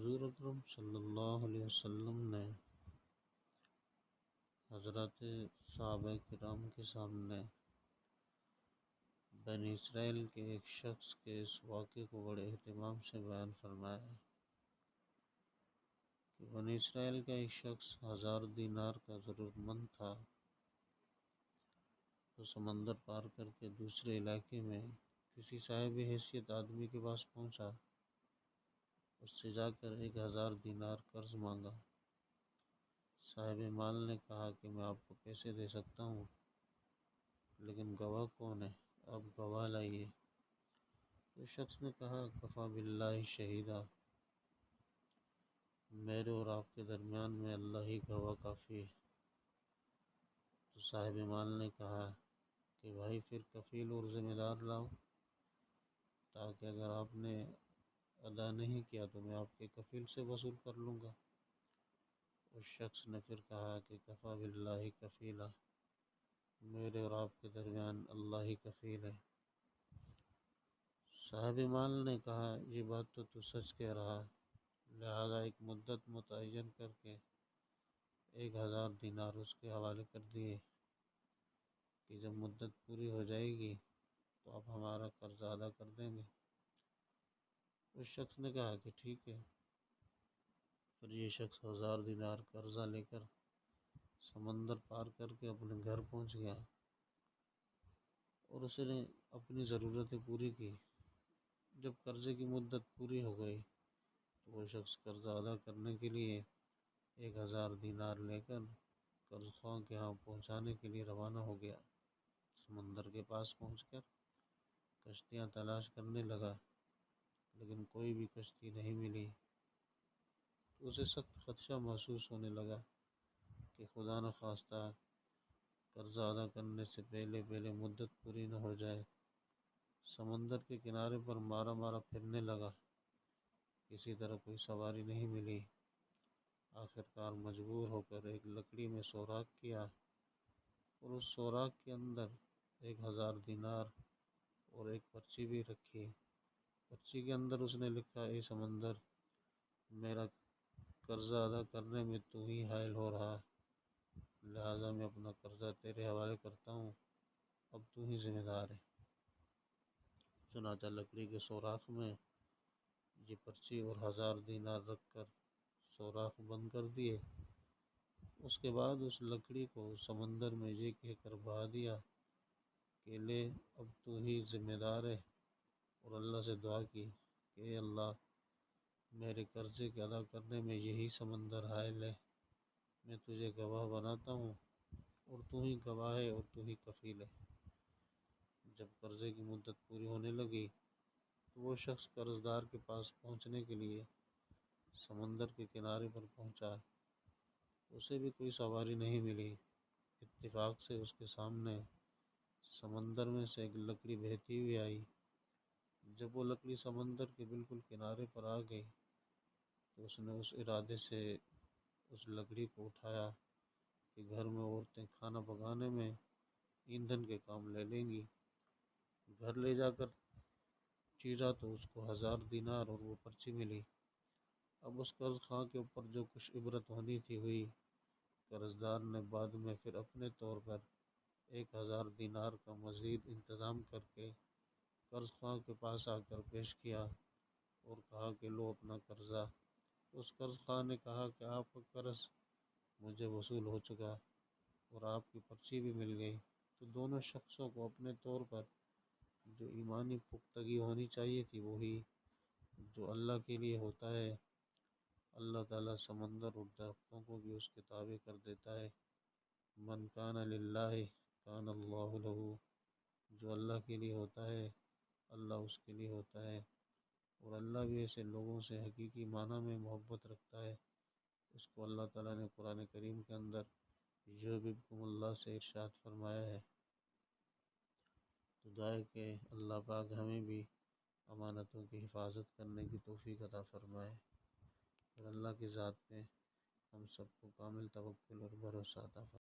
حضور اکرم صلی اللہ علیہ وسلم نے حضرات صحابہ کرام کے سامنے بنی اسرائیل کے ایک شخص کے اس واقعے کو بڑے اہتمام سے بیان فرمایا ہے کہ بنی اسرائیل کا ایک شخص 1000 دینار کا ضرورت مند تھا۔ وہ سمندر پار کر کے دوسرے علاقے میں کسی صاحب حیثیت آدمی کے پاس پہنچا، اس سے جا کر 1000 دینار قرض مانگا۔ صاحب مال نے کہا کہ میں آپ کو پیسے دے سکتا ہوں، لیکن گواہ کون ہے؟ آپ گواہ لائیے۔ اس شخص نے کہا کفا باللہ شہیدا، میرے اور آپ کے درمیان میں اللہ ہی گواہ کافی ہے۔ تو صاحب مال نے کہا کہ بھائی پھر کفیل اور ذمہ دار لاؤ، تاکہ اگر آپ نے ادا نہیں کیا تو میں آپ کے کفیل سے وصول کر لوں گا۔ اس شخص نے پھر کہا کہ کفا باللہ کفیلا، میرے اور آپ کے درمیان اللہ ہی کفیل ہے۔ صاحب مال نے کہا یہ بات تو سچ کہہ رہا، لہذا ایک مدت متعین کر کے 1000 دینار اس کے حوالے کر دیے کہ جب مدت پوری ہو جائے گی تو آپ ہمارا قرض ادا کر دیں گے۔ اس شخص نے کہا کہ ٹھیک ہے۔ پھر یہ شخص 1000 دینار قرضہ لے کر سمندر پار کر کے اپنے گھر پہنچ گیا اور اس نے اپنی ضرورتیں پوری کی۔ جب قرضے کی مدت پوری ہو گئی تو وہ شخص قرضہ ادا کرنے کے لیے 1000 دینار لے کر قرض خواہ کے ہاں پہنچانے کے لیے روانہ ہو گیا۔ سمندر کے پاس پہنچ کر کشتیاں تلاش کرنے لگا، لیکن کوئی بھی کشتی نہیں ملی۔ تو اسے سخت خدشہ محسوس ہونے لگا کہ خدا نخواستہ قرضہ ادا کرنے سے پہلے مدت پوری نہ ہو جائے۔ سمندر کے کنارے پر مارا مارا پھرنے لگا، کسی طرح کوئی سواری نہیں ملی۔ آخرکار مجبور ہو کر ایک لکڑی میں سوراخ کیا اور اس سوراخ کے اندر 1000 دینار اور ایک پرچی بھی رکھی۔ پرچی کے اندر اس نے لکھا اے سمندر، میرا قرضہ ادا کرنے میں تو ہی حائل ہو رہا، لہٰذا میں اپنا قرضہ تیرے حوالے کرتا ہوں، اب تو ہی ذمہ دار ہے۔ چنانچہ لکڑی کے سوراخ میں یہ پرچی اور 1000 دینار رکھ کر سوراخ بند کر دیے۔ اس کے بعد اس لکڑی کو سمندر میں یہ کہہ کر بہا دیا کہ لے اب تو ہی ذمہ دار ہے، اور اللہ سے دعا کی کہ اے اللہ، میرے قرضے کے ادا کرنے میں یہی سمندر حائل ہے، میں تجھے گواہ بناتا ہوں اور تو ہی گواہ ہے اور تو ہی کفیل ہے۔ جب قرضے کی مدت پوری ہونے لگی تو وہ شخص قرض دار کے پاس پہنچنے کے لیے سمندر کے کنارے پر پہنچا، اسے بھی کوئی سواری نہیں ملی۔ اتفاق سے اس کے سامنے سمندر میں سے ایک لکڑی بہتی ہوئی آئی۔ جب وہ لکڑی سمندر کے بالکل کنارے پر آ گئی تو اس نے اس ارادے سے اس لکڑی کو اٹھایا کہ گھر میں عورتیں کھانا پکانے میں ایندھن کے کام لے لیں گی۔ گھر لے جا کر چیرا تو اس کو 1000 دینار اور وہ پرچی ملی۔ اب اس قرض خواہ کے اوپر جو کچھ عبرت ہونی تھی ہوئی۔ قرض دار نے بعد میں پھر اپنے طور پر 1000 دینار کا مزید انتظام کر کے قرض خواہ کے پاس آ کر پیش کیا اور کہا کہ لو اپنا قرضہ۔ اس قرض خواہ نے کہا کہ آپ کا قرض مجھے وصول ہو چکا اور آپ کی پرچی بھی مل گئی۔ تو دونوں شخصوں کو اپنے طور پر جو ایمانی پختگی ہونی چاہیے تھی وہی جو اللہ کے لیے ہوتا ہے، اللہ تعالیٰ سمندر اور درختوں کو بھی اس کے تابع کر دیتا ہے۔ من کان للہ کان اللہ لہ، جو اللہ کے لیے ہوتا ہے اللہ اس کے لیے ہوتا ہے، اور اللہ بھی ایسے لوگوں سے حقیقی معنی میں محبت رکھتا ہے۔ اس کو اللہ تعالیٰ نے قرآن کریم کے اندر یحببکم اللہ سے ارشاد فرمایا ہے۔ تو دعا ہے کہ اللہ پاک ہمیں بھی امانتوں کی حفاظت کرنے کی توفیق عطا فرمائے، اور اللہ کی ذات پہ ہم سب کو کامل توکل اور بھروسہ عطا فرمائے۔